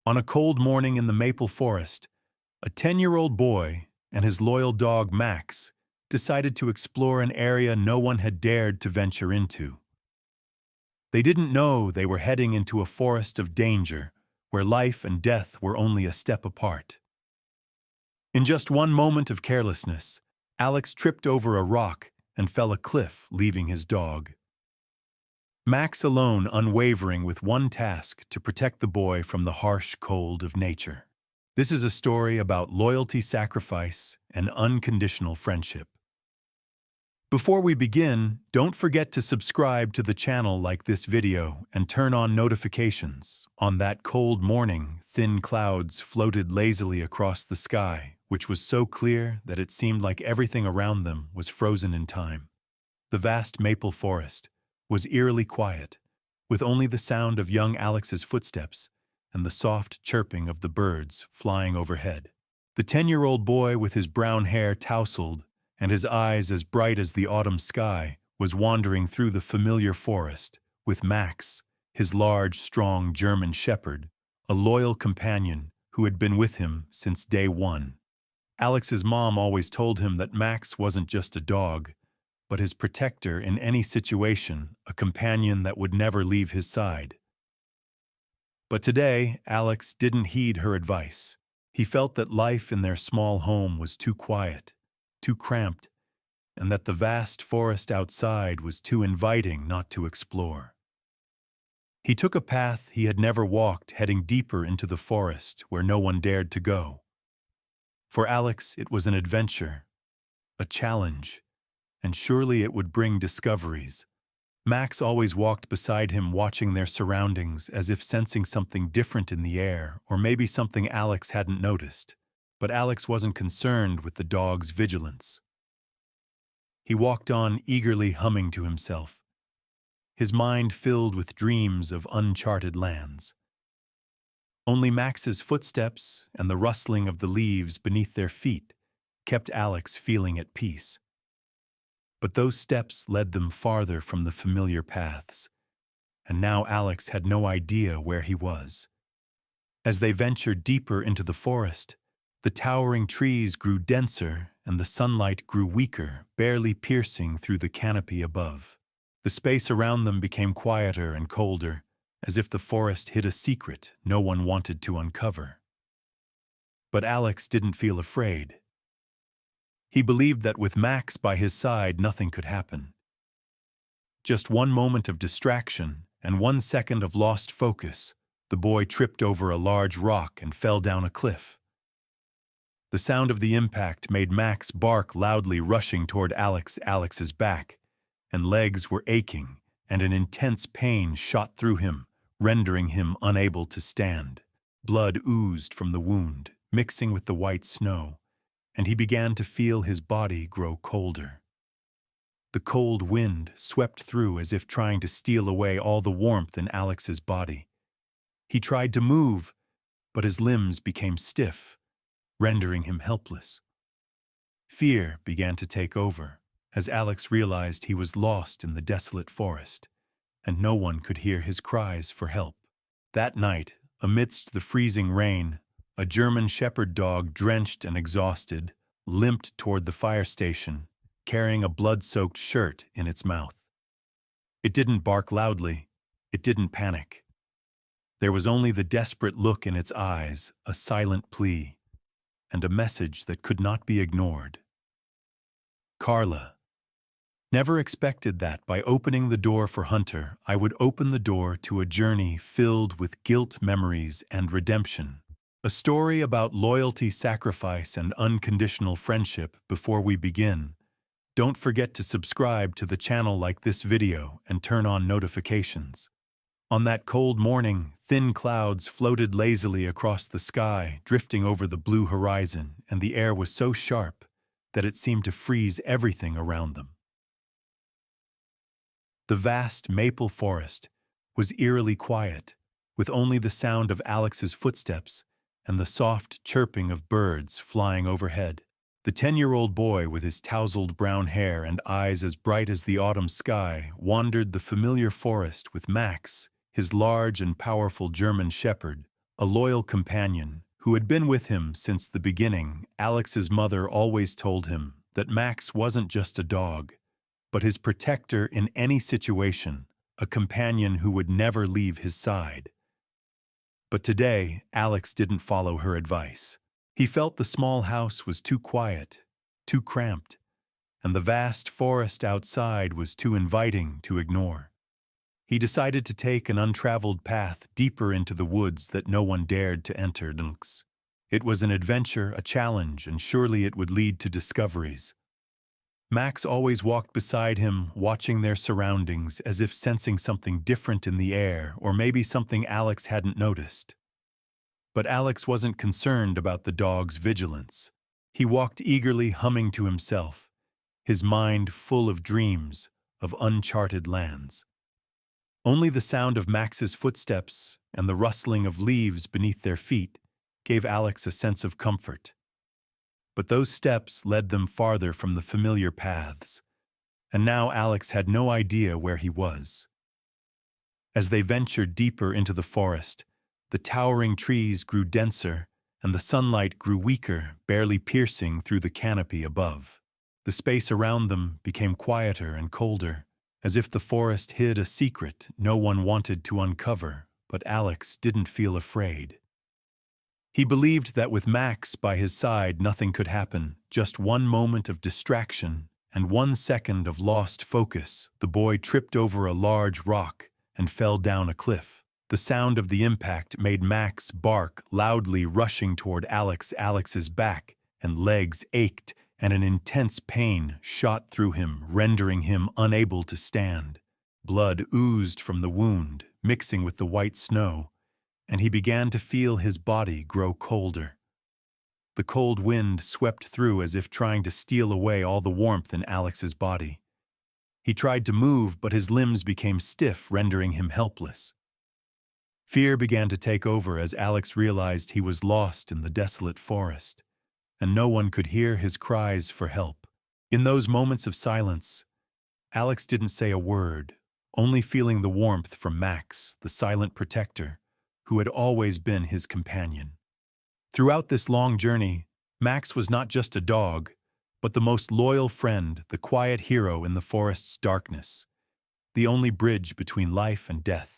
On a cold morning in the maple forest, a 10-year-old boy and his loyal dog Max decided to explore an area no one had dared to venture into. They didn't know they were heading into a forest of danger where life and death were only a step apart. In just one moment of carelessness, Alex tripped over a rock and fell a cliff, leaving his dog. Max alone, unwavering with one task: to protect the boy from the harsh cold of nature. This is a story about loyalty, sacrifice, and unconditional friendship. Before we begin, don't forget to subscribe to the channel, like this video, and turn on notifications. On that cold morning, thin clouds floated lazily across the sky, which was so clear that it seemed like everything around them was frozen in time. The vast maple forest was eerily quiet, with only the sound of young Alex's footsteps and the soft chirping of the birds flying overhead. The 10-year-old boy, with his brown hair tousled and his eyes as bright as the autumn sky, was wandering through the familiar forest with Max, his large, strong German shepherd, a loyal companion who had been with him since day one. Alex's mom always told him that Max wasn't just a dog, but his protector in any situation, a companion that would never leave his side. But today, Alex didn't heed her advice. He felt that life in their small home was too quiet, too cramped, and that the vast forest outside was too inviting not to explore. He took a path he had never walked, heading deeper into the forest where no one dared to go. For Alex, it was an adventure, a challenge, and surely it would bring discoveries. Max always walked beside him, watching their surroundings as if sensing something different in the air, or maybe something Alex hadn't noticed. But Alex wasn't concerned with the dog's vigilance. He walked on, eagerly humming to himself, his mind filled with dreams of uncharted lands. Only Max's footsteps and the rustling of the leaves beneath their feet kept Alex feeling at peace. But those steps led them farther from the familiar paths, and now Alex had no idea where he was. As they ventured deeper into the forest, the towering trees grew denser and the sunlight grew weaker, barely piercing through the canopy above. The space around them became quieter and colder, as if the forest hid a secret no one wanted to uncover. But Alex didn't feel afraid. He believed that with Max by his side, nothing could happen. Just one moment of distraction and 1 second of lost focus, the boy tripped over a large rock and fell down a cliff. The sound of the impact made Max bark loudly, rushing toward Alex's back, and legs were aching, and an intense pain shot through him, rendering him unable to stand. Blood oozed from the wound, mixing with the white snow, and he began to feel his body grow colder. The cold wind swept through as if trying to steal away all the warmth in Alex's body. He tried to move, but his limbs became stiff, rendering him helpless. Fear began to take over as Alex realized he was lost in the desolate forest, and no one could hear his cries for help. That night, amidst the freezing rain, a German shepherd dog, drenched and exhausted, limped toward the fire station, carrying a blood-soaked shirt in its mouth. It didn't bark loudly. It didn't panic. There was only the desperate look in its eyes, a silent plea, and a message that could not be ignored. Carla. Never expected that by opening the door for Hunter, I would open the door to a journey filled with guilt, memories, and redemption. A story about loyalty, sacrifice, and unconditional friendship. Before we begin, don't forget to subscribe to the channel, like this video, and turn on notifications. On that cold morning, thin clouds floated lazily across the sky, drifting over the blue horizon, and the air was so sharp that it seemed to freeze everything around them. The vast maple forest was eerily quiet, with only the sound of Alex's footsteps and the soft chirping of birds flying overhead. The 10-year-old boy, with his tousled brown hair and eyes as bright as the autumn sky, wandered the familiar forest with Max, his large and powerful German shepherd, a loyal companion who had been with him since the beginning. Alex's mother always told him that Max wasn't just a dog, but his protector in any situation, a companion who would never leave his side. But today, Alex didn't follow her advice. He felt the small house was too quiet, too cramped, and the vast forest outside was too inviting to ignore. He decided to take an untraveled path deeper into the woods that no one dared to enter. It was an adventure, a challenge, and surely it would lead to discoveries. Max always walked beside him, watching their surroundings as if sensing something different in the air, or maybe something Alex hadn't noticed. But Alex wasn't concerned about the dog's vigilance. He walked eagerly, humming to himself, his mind full of dreams of uncharted lands. Only the sound of Max's footsteps and the rustling of leaves beneath their feet gave Alex a sense of comfort. But those steps led them farther from the familiar paths, and now Alex had no idea where he was. As they ventured deeper into the forest, the towering trees grew denser and the sunlight grew weaker, barely piercing through the canopy above. The space around them became quieter and colder, as if the forest hid a secret no one wanted to uncover, but Alex didn't feel afraid. He believed that with Max by his side nothing could happen, just one moment of distraction and 1 second of lost focus. The boy tripped over a large rock and fell down a cliff. The sound of the impact made Max bark loudly, rushing toward Alex. Alex's back and legs ached, and an intense pain shot through him, rendering him unable to stand. Blood oozed from the wound, mixing with the white snow, and he began to feel his body grow colder. The cold wind swept through as if trying to steal away all the warmth in Alex's body. He tried to move, but his limbs became stiff, rendering him helpless. Fear began to take over as Alex realized he was lost in the desolate forest, and no one could hear his cries for help. In those moments of silence, Alex didn't say a word, only feeling the warmth from Max, the silent protector, who had always been his companion. Throughout this long journey, Max was not just a dog, but the most loyal friend, the quiet hero in the forest's darkness, the only bridge between life and death.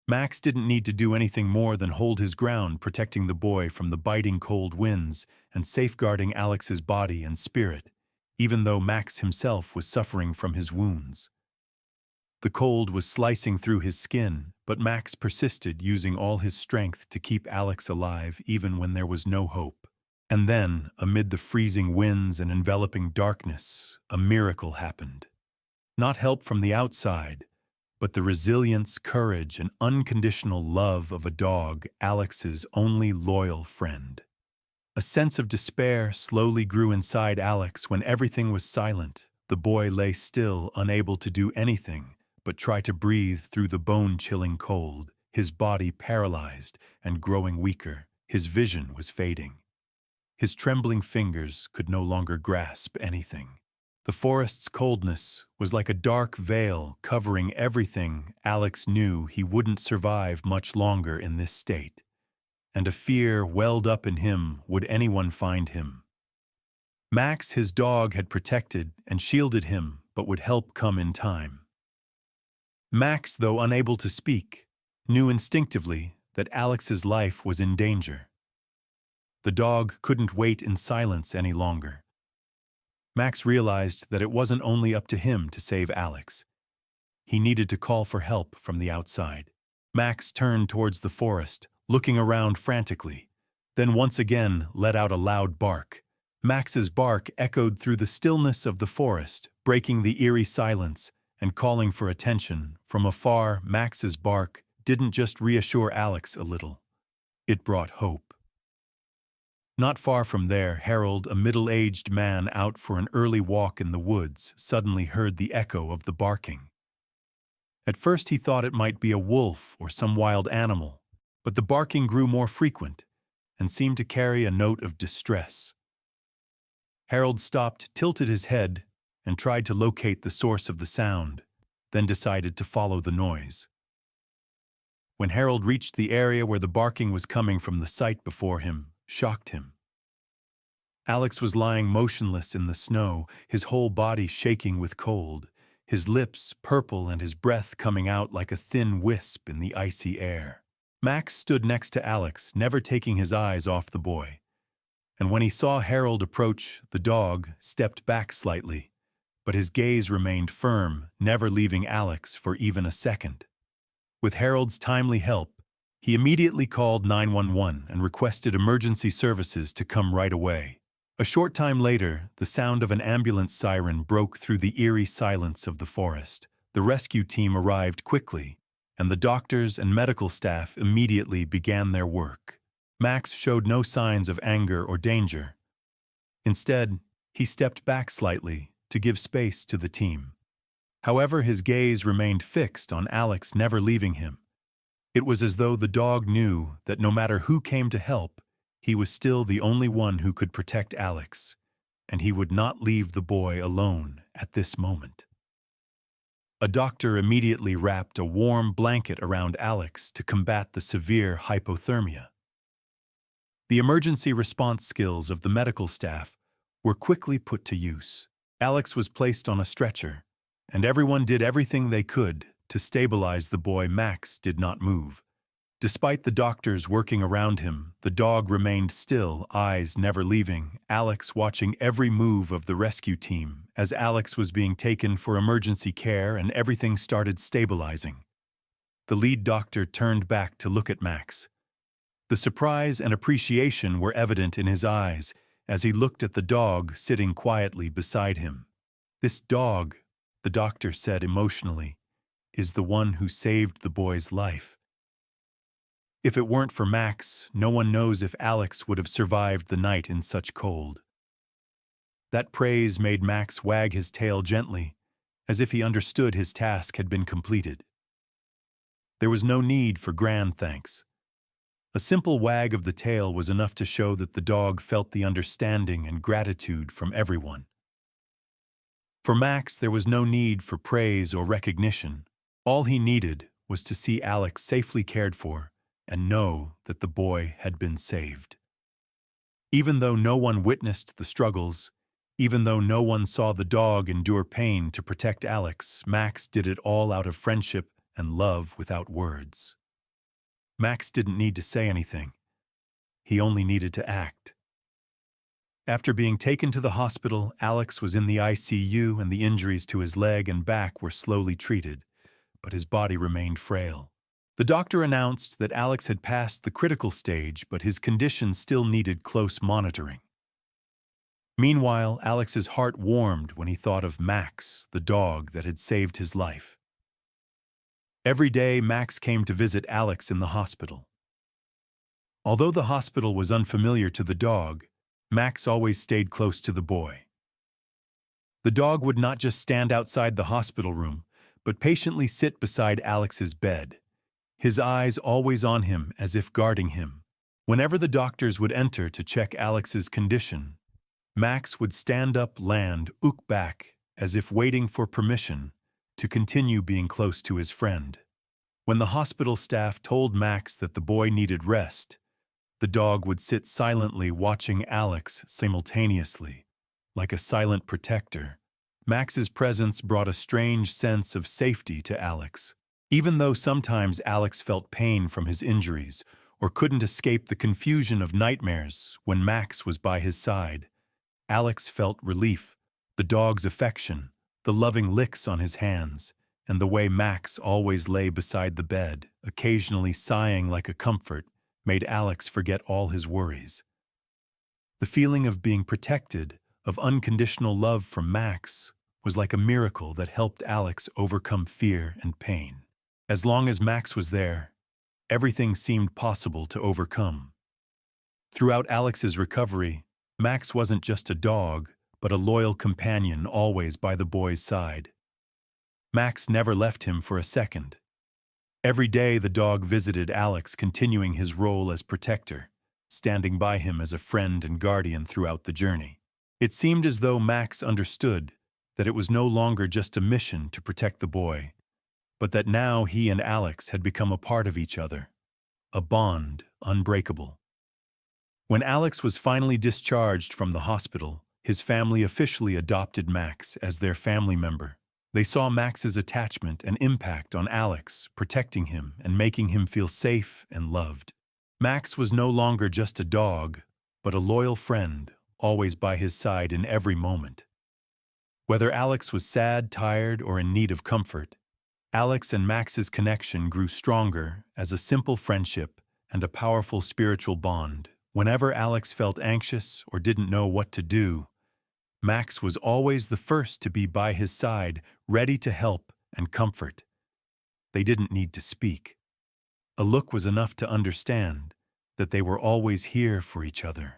Max didn't need to do anything more than hold his ground, protecting the boy from the biting cold winds and safeguarding Alex's body and spirit, even though Max himself was suffering from his wounds. The cold was slicing through his skin, but Max persisted, using all his strength to keep Alex alive even when there was no hope. And then, amid the freezing winds and enveloping darkness, a miracle happened. Not help from the outside, but the resilience, courage, and unconditional love of a dog, Alex's only loyal friend. A sense of despair slowly grew inside Alex when everything was silent. The boy lay still, unable to do anything but try to breathe through the bone-chilling cold, his body paralyzed and growing weaker. His vision was fading. His trembling fingers could no longer grasp anything. The forest's coldness was like a dark veil covering everything. Alex knew he wouldn't survive much longer in this state, and a fear welled up in him. Would anyone find him? Max, his dog, had protected and shielded him, but would help come in time. Max, though unable to speak, knew instinctively that Alex's life was in danger. The dog couldn't wait in silence any longer. Max realized that it wasn't only up to him to save Alex. He needed to call for help from the outside. Max turned towards the forest, looking around frantically, then once again let out a loud bark. Max's bark echoed through the stillness of the forest, breaking the eerie silence and calling for attention. From afar, Max's bark didn't just reassure Alex a little. It brought hope. Not far from there, Harold, a middle-aged man out for an early walk in the woods, suddenly heard the echo of the barking. At first he thought it might be a wolf or some wild animal, but the barking grew more frequent and seemed to carry a note of distress. Harold stopped, tilted his head, and tried to locate the source of the sound, then decided to follow the noise. When Harold reached the area where the barking was coming from, the sight before him shocked him. Alex was lying motionless in the snow, his whole body shaking with cold, his lips purple and his breath coming out like a thin wisp in the icy air. Max stood next to Alex, never taking his eyes off the boy. And when he saw Harold approach, the dog stepped back slightly, but his gaze remained firm, never leaving Alex for even a second. With Harold's timely help, he immediately called 911 and requested emergency services to come right away. A short time later, the sound of an ambulance siren broke through the eerie silence of the forest. The rescue team arrived quickly, and the doctors and medical staff immediately began their work. Max showed no signs of anger or danger. Instead, he stepped back slightly to give space to the team. However, his gaze remained fixed on Alex, never leaving him. It was as though the dog knew that no matter who came to help, he was still the only one who could protect Alex, and he would not leave the boy alone at this moment. A doctor immediately wrapped a warm blanket around Alex to combat the severe hypothermia. The emergency response skills of the medical staff were quickly put to use. Alex was placed on a stretcher, and everyone did everything they could to stabilize the boy. Max did not move. Despite the doctors working around him, the dog remained still, eyes never leaving Alex, watching every move of the rescue team as Alex was being taken for emergency care and everything started stabilizing. The lead doctor turned back to look at Max. The surprise and appreciation were evident in his eyes as he looked at the dog sitting quietly beside him. "This dog," the doctor said emotionally, "is the one who saved the boy's life. If it weren't for Max, no one knows if Alex would have survived the night in such cold." That praise made Max wag his tail gently, as if he understood his task had been completed. There was no need for grand thanks. A simple wag of the tail was enough to show that the dog felt the understanding and gratitude from everyone. For Max, there was no need for praise or recognition. All he needed was to see Alex safely cared for and know that the boy had been saved. Even though no one witnessed the struggles, even though no one saw the dog endure pain to protect Alex, Max did it all out of friendship and love without words. Max didn't need to say anything. He only needed to act. After being taken to the hospital, Alex was in the ICU and the injuries to his leg and back were slowly treated, but his body remained frail. The doctor announced that Alex had passed the critical stage, but his condition still needed close monitoring. Meanwhile, Alex's heart warmed when he thought of Max, the dog that had saved his life. Every day, Max came to visit Alex in the hospital. Although the hospital was unfamiliar to the dog, Max always stayed close to the boy. The dog would not just stand outside the hospital room, but patiently sit beside Alex's bed, his eyes always on him as if guarding him. Whenever the doctors would enter to check Alex's condition, Max would stand up, land, back, as if waiting for permission to continue being close to his friend. When the hospital staff told Max that the boy needed rest, the dog would sit silently watching Alex simultaneously, like a silent protector. Max's presence brought a strange sense of safety to Alex. Even though sometimes Alex felt pain from his injuries or couldn't escape the confusion of nightmares when Max was by his side, Alex felt relief, the dog's affection, the loving licks on his hands, and the way Max always lay beside the bed, occasionally sighing like a comfort, made Alex forget all his worries. The feeling of being protected, of unconditional love from Max, was like a miracle that helped Alex overcome fear and pain. As long as Max was there, everything seemed possible to overcome. Throughout Alex's recovery, Max wasn't just a dog, but a loyal companion always by the boy's side. Max never left him for a second. Every day the dog visited Alex, continuing his role as protector, standing by him as a friend and guardian throughout the journey. It seemed as though Max understood that it was no longer just a mission to protect the boy, but that now he and Alex had become a part of each other, a bond unbreakable. When Alex was finally discharged from the hospital, his family officially adopted Max as their family member. They saw Max's attachment and impact on Alex, protecting him and making him feel safe and loved. Max was no longer just a dog, but a loyal friend, always by his side in every moment. Whether Alex was sad, tired, or in need of comfort, Alex and Max's connection grew stronger as a simple friendship and a powerful spiritual bond. Whenever Alex felt anxious or didn't know what to do, Max was always the first to be by his side, ready to help and comfort. They didn't need to speak. A look was enough to understand that they were always here for each other.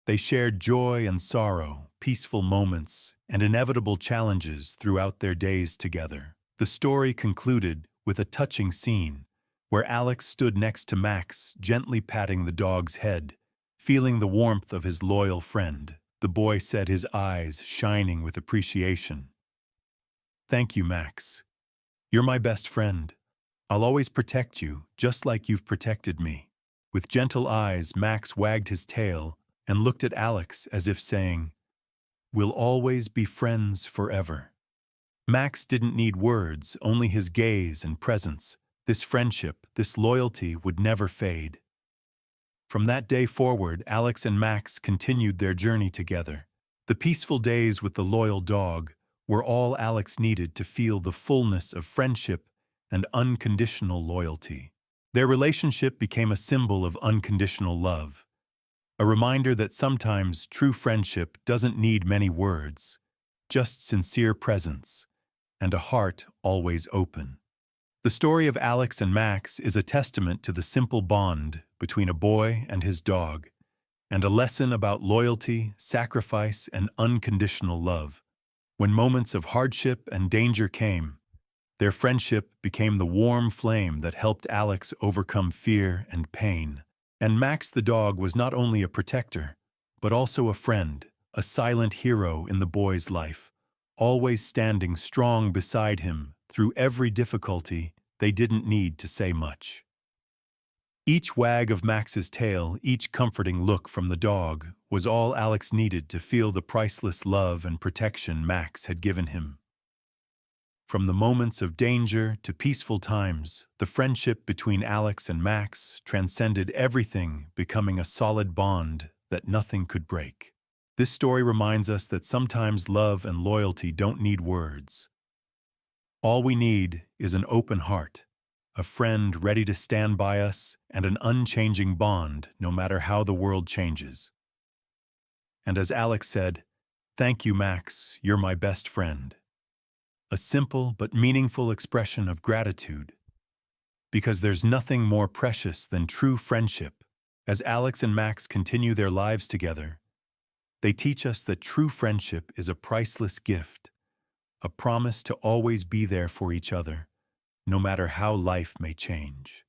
They shared joy and sorrow, peaceful moments, and inevitable challenges throughout their days together. The story concluded with a touching scene where Alex stood next to Max, gently patting the dog's head, feeling the warmth of his loyal friend. The boy said, his eyes shining with appreciation, "Thank you, Max. You're my best friend. I'll always protect you, just like you've protected me." With gentle eyes, Max wagged his tail and looked at Alex as if saying, "We'll always be friends forever." Max didn't need words, only his gaze and presence. This friendship, this loyalty would never fade. From that day forward, Alex and Max continued their journey together. The peaceful days with the loyal dog were all Alex needed to feel the fullness of friendship and unconditional loyalty. Their relationship became a symbol of unconditional love, a reminder that sometimes true friendship doesn't need many words, just sincere presence and a heart always open. The story of Alex and Max is a testament to the simple bond between a boy and his dog, and a lesson about loyalty, sacrifice, and unconditional love. When moments of hardship and danger came, their friendship became the warm flame that helped Alex overcome fear and pain. And Max the dog was not only a protector, but also a friend, a silent hero in the boy's life, always standing strong beside him through every difficulty. They didn't need to say much. Each wag of Max's tail, each comforting look from the dog, was all Alex needed to feel the priceless love and protection Max had given him. From the moments of danger to peaceful times, the friendship between Alex and Max transcended everything, becoming a solid bond that nothing could break. This story reminds us that sometimes love and loyalty don't need words. All we need is an open heart, a friend ready to stand by us, and an unchanging bond no matter how the world changes. And as Alex said, "Thank you, Max, you're my best friend." A simple but meaningful expression of gratitude. Because there's nothing more precious than true friendship. As Alex and Max continue their lives together, they teach us that true friendship is a priceless gift, a promise to always be there for each other, no matter how life may change.